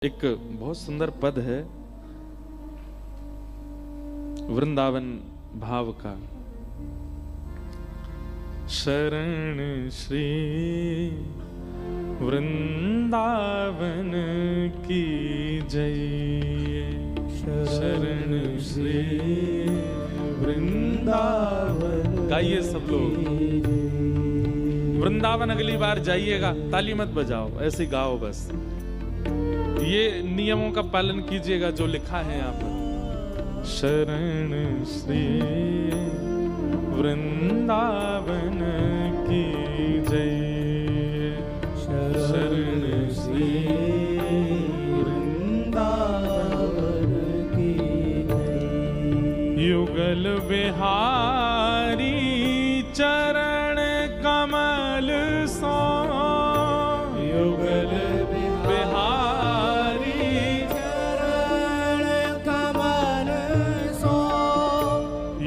एक बहुत सुंदर पद है वृंदावन भाव का। शरण श्री वृंदावन की जय, शरण श्री वृंदावन। गाइए सब लोग, वृंदावन अगली बार जाइएगा ताली मत बजाओ, ऐसे गाओ बस। ये नियमों का पालन कीजिएगा जो लिखा है यहाँ पर। शरण श्री वृंदावन की जय, शरण श्री वृंदावन की जय। युगल बिहारी चरण कमल सो, युगल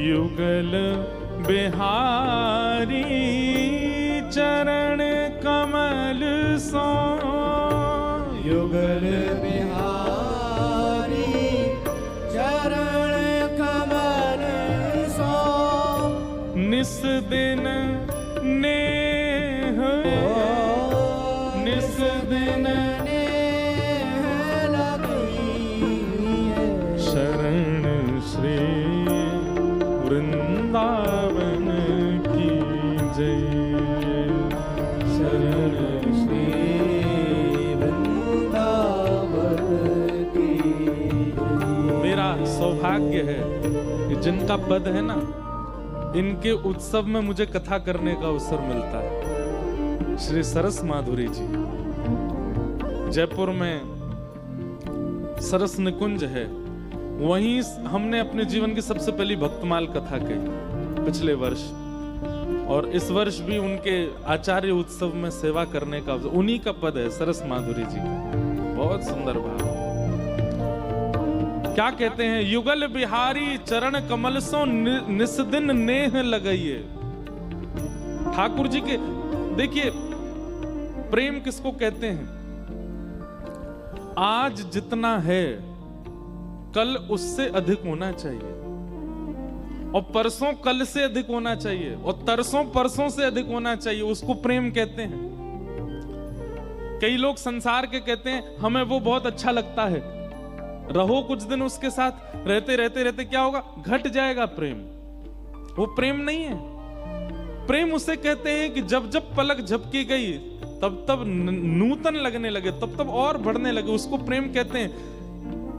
युगल बिहारी चरण कमल सो, युगल बिहारी चरण कमल सो। निस दिन नेह, निस दिन नेह लगी। शरण श्री वृंदावन की जय, शरण श्री वृंदावन की जय। मेरा सौभाग्य है कि जिनका पद है ना, इनके उत्सव में मुझे कथा करने का अवसर मिलता है। श्री सरस माधुरी जी, जयपुर में सरस निकुंज है, वहीं हमने अपने जीवन की सबसे पहली भक्तमाल कथा कही पिछले वर्ष, और इस वर्ष भी उनके आचार्य उत्सव में सेवा करने का, उन्हीं का पद है सरस माधुरी जी का। बहुत सुंदर भाव। क्या कहते हैं? युगल बिहारी चरण कमल सो निस दिन नेह लगाइए। ठाकुर जी के देखिए, प्रेम किसको कहते हैं? आज जितना है कल उससे अधिक होना चाहिए, और परसों कल से अधिक होना चाहिए, और तरसों परसों से अधिक होना चाहिए। उसको प्रेम कहते हैं। कई लोग संसार के कहते हैं हमें वो बहुत अच्छा लगता है, रहो कुछ दिन उसके साथ, रहते रहते रहते क्या होगा? घट जाएगा प्रेम। वो प्रेम नहीं है। प्रेम उसे कहते हैं कि जब जब पलक झपकी गई तब तब नूतन लगने लगे, तब तब और बढ़ने लगे, उसको प्रेम कहते हैं।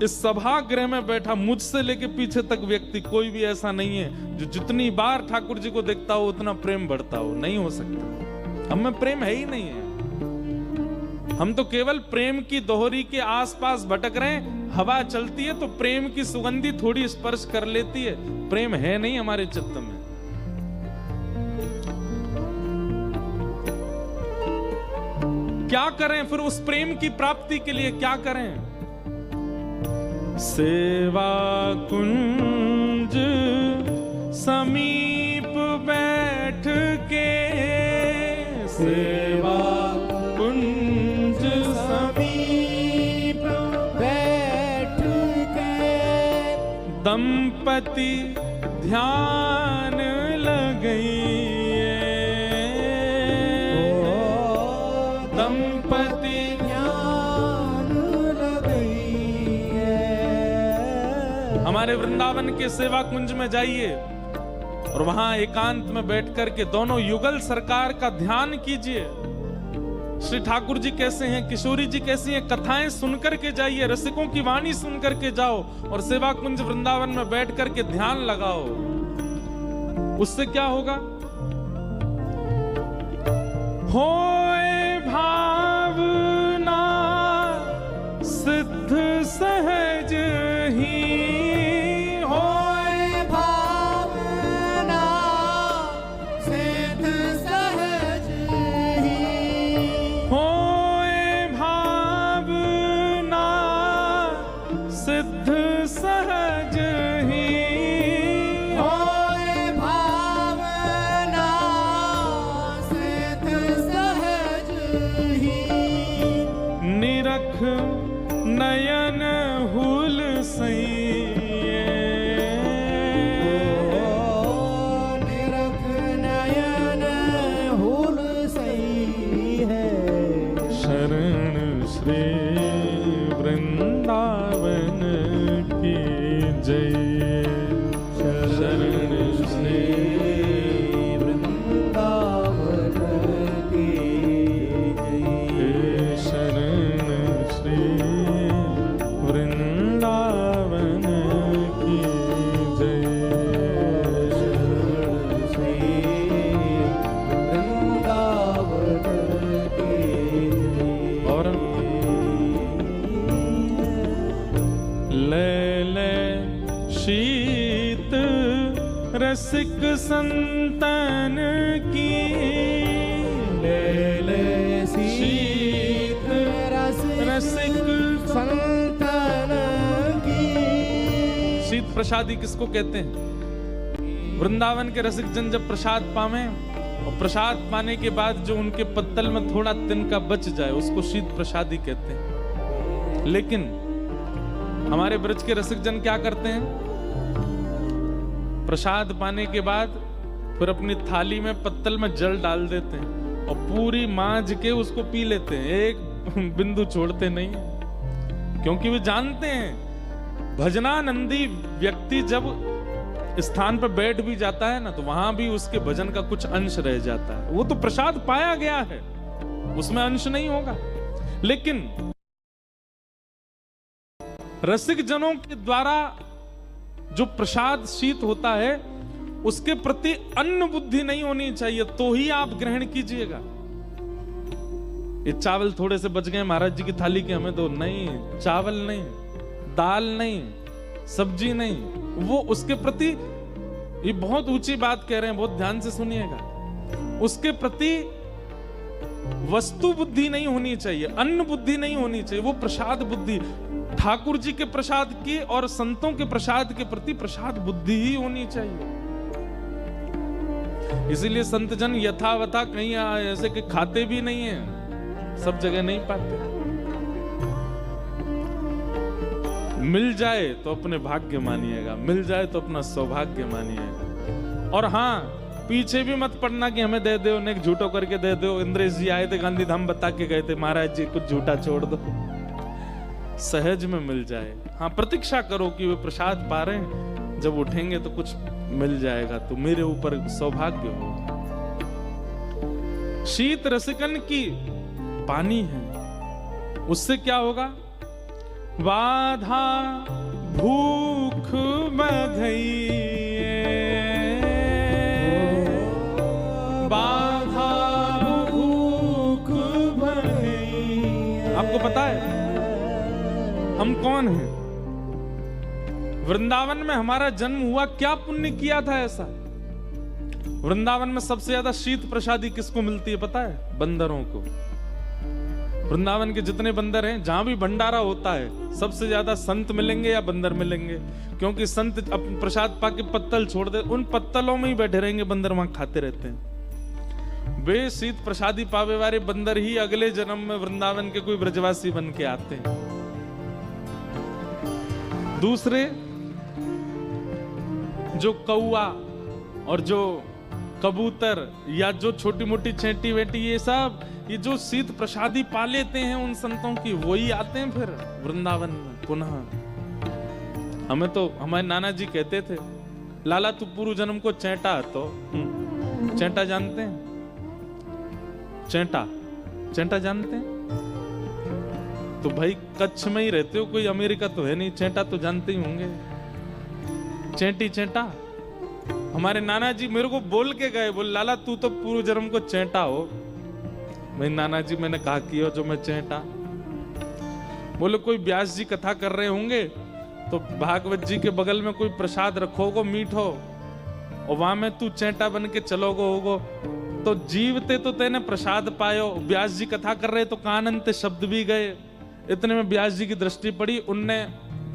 इस सभागृह में बैठा मुझसे लेके पीछे तक व्यक्ति कोई भी ऐसा नहीं है जो जितनी बार ठाकुर जी को देखता हो उतना प्रेम बढ़ता हो। नहीं हो सकता। हम में प्रेम है ही नहीं है। हम तो केवल प्रेम की दोहरी के आसपास भटक रहे हैं। हवा चलती है तो प्रेम की सुगंधी थोड़ी स्पर्श कर लेती है, प्रेम है नहीं हमारे चित्त में। क्या करें फिर उस प्रेम की प्राप्ति के लिए? क्या करें? सेवा कुंज समीप बैठ के, सेवा कुंज समीप बैठ के दंपति ध्यान लगाइए, दंपति ध्यान लगाइए। हमारे वृंदावन के सेवा कुंज में जाइए और वहां एकांत में बैठ करके दोनों युगल सरकार का ध्यान कीजिए। श्री ठाकुर जी कैसे हैं, किशोरी जी कैसी हैं, कथाएं सुनकर के जाइए, रसिकों की वाणी सुनकर के जाओ, और सेवा कुंज वृंदावन में बैठ करके ध्यान लगाओ। उससे क्या होगा? होए भावना सिद्ध सहज ही, होए भावना सिद्ध सहज ही, होए भावना सिद्ध सहज ही, होए भावना सिद्ध सहज ही। निरख नयन हुल सैये, निरख नयन हुल सही है। शरण श्री वृंदावन की जय, शरण श्री वृंदावन की जय। शरण श्री वृंदावन की जय, शरण श्री वृंदावन की जय। और ले ले शीत रसिक संतन की, ले ले शीत रसिक संतन की। शीत प्रसादी किसको कहते हैं? वृंदावन के रसिक जन जब प्रसाद पावे और प्रसाद पाने के बाद जो उनके पत्तल में थोड़ा तिनका बच जाए उसको शीत प्रसादी कहते हैं। लेकिन हमारे ब्रज के रसिक जन क्या करते हैं? प्रसाद पाने के बाद फिर अपनी थाली में पत्तल में जल डाल देते हैं और पूरी मांझ के उसको पी लेते हैं, एक बिंदु छोड़ते नहीं, क्योंकि वे जानते हैं भजनानंदी व्यक्ति जब स्थान पर बैठ भी जाता है ना तो वहां भी उसके भजन का कुछ अंश रह जाता है। वो तो प्रसाद पाया गया है, उसमें अंश नहीं होगा। लेकिन रसिक जनों के द्वारा जो प्रसाद शीत होता है उसके प्रति अन्न बुद्धि नहीं होनी चाहिए, तो ही आप ग्रहण कीजिएगा। ये चावल थोड़े से बच गए महाराज जी की थाली के, हमें तो नहीं, चावल नहीं, दाल नहीं, सब्जी नहीं, वो उसके प्रति, ये बहुत ऊंची बात कह रहे हैं, बहुत ध्यान से सुनिएगा, उसके प्रति वस्तु बुद्धि नहीं होनी चाहिए, अन्न बुद्धि नहीं होनी चाहिए, वो प्रसाद बुद्धि, ठाकुर जी के प्रसाद की और संतों के प्रसाद के प्रति प्रसाद बुद्धि ही होनी चाहिए। इसीलिए संत जन यथावथा कहीं ऐसे कि खाते भी नहीं है, सब जगह नहीं पाते। मिल जाए तो अपने भाग्य मानिएगा, मिल जाए तो अपना सौभाग्य मानिएगा। और हाँ, पीछे भी मत पड़ना कि हमें दे दो, ने झूठो करके दे दो। इंद्रेश जी आए थे, गांधी धाम बता के गए थे, महाराज जी कुछ झूठा छोड़ दो, सहज में मिल जाए। हाँ, प्रतीक्षा करो कि वे प्रसाद पा रहे हैं, जब उठेंगे तो कुछ मिल जाएगा, तो मेरे ऊपर सौभाग्य होगा। शीत रसिकन की पानी है, उससे क्या होगा? बाधा भूख बधइए, बाधा भूख बधइए। आपको पता है हम कौन हैं? वृंदावन में हमारा जन्म हुआ, क्या पुण्य किया था ऐसा? वृंदावन में सबसे ज्यादा शीत प्रसादी किसको मिलती है पता है? बंदरों को। वृंदावन के जितने बंदर हैं, जहां भी भंडारा होता है, सबसे ज्यादा संत मिलेंगे या बंदर मिलेंगे, क्योंकि संत अपने प्रसाद पाके पत्तल छोड़ दे, उन पत्तलों में ही बैठे रहेंगे, बंदर वहां खाते रहते हैं। वे शीत प्रसादी पावे वाले बंदर ही अगले जन्म में वृंदावन के कोई ब्रजवासी बन के आते हैं। दूसरे जो कौआ और जो कबूतर या जो छोटी मोटी छेटी वेटी, ये सब, ये जो शीत प्रसादी पा लेते हैं उन संतों की, वही आते हैं फिर वृंदावन में पुनः। हमें तो हमारे नाना जी कहते थे, लाला तू पूर्व जन्म को चैंटा, तो चैंटा जानते हैं? चैंटा, चैंटा जानते हैं? तो भाई कच्छ में ही रहते हो, कोई अमेरिका तो है नहीं, चैंटा तो जानते ही होंगे। चैंटी चैंटा, हमारे नाना जी मेरे को बोल के गए, बोल लाला तू तो पूर्व जन्म को चैंटा हो। भाई नाना जी मैंने कहा कि हो जो मैं चैंटा? बोले कोई व्यास जी कथा कर रहे होंगे तो भागवत जी के बगल में कोई प्रसाद रखोगो मीठो, और वहां में तू चैंटा बन के चलोगो होगो, तो जीवते तो तेने प्रसाद पायो, व्यास जी कथा कर रहे तो कानंत शब्द भी गए। इतने में व्यास जी की दृष्टि पड़ी, उनने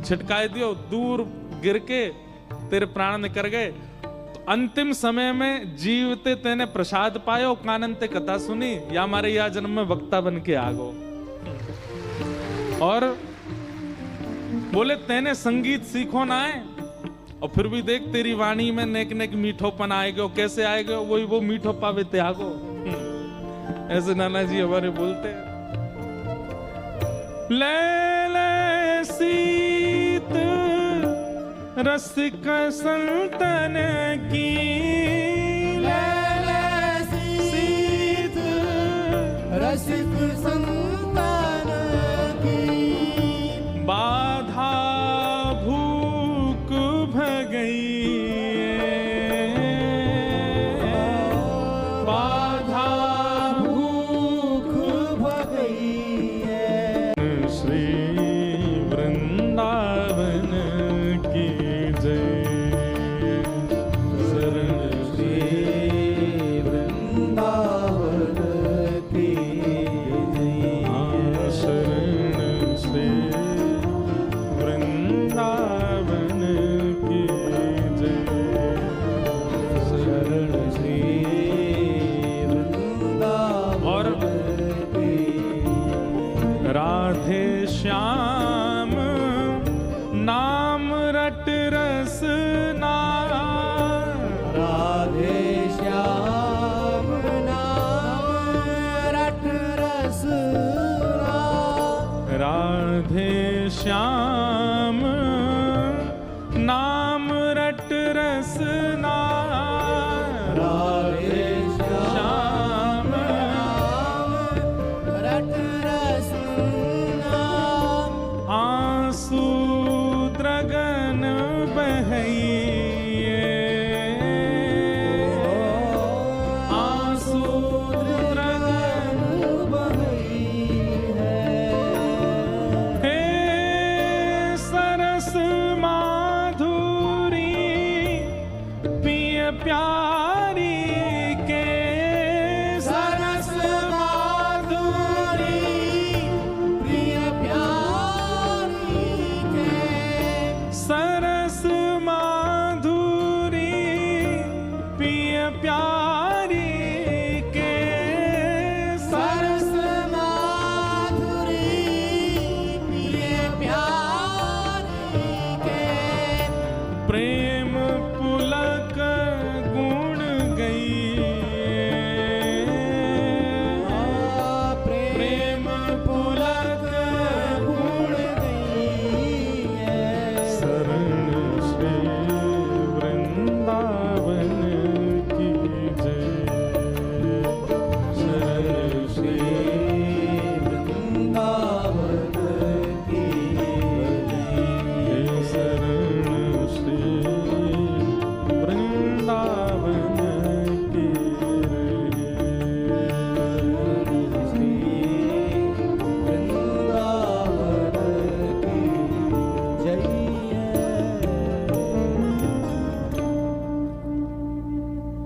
छिटकाए दियो, दूर गिर के तेरे प्राण निकल गए। तो अंतिम समय में जीवते तेने प्रसाद पायो, कानंते कथा सुनी, या हमारे यह जन्म में वक्ता बन के आ गो। और बोले तेने संगीत सीखो ना है, और फिर भी देख तेरी वाणी में नेक नेक मीठोपन आएगा। कैसे आएगा? वही वो मीठो पावे त्यागो। ऐसे नाना जी हमारे बोलते हैं। ले ले सीत रसिक संतन की, ले ले सीत रसिक संतान की, बाधा भूख भगई, बाधा भूख भगई है। श्री वृंदावन की जय। शरण श्री वृंदावन की जय। शरण श्री वृंदावन की जय। शरण श्री वृंदावन की। राधे श्याम नाम रट रस नारा, राधे श्याम नाम रट रस राधे श्याम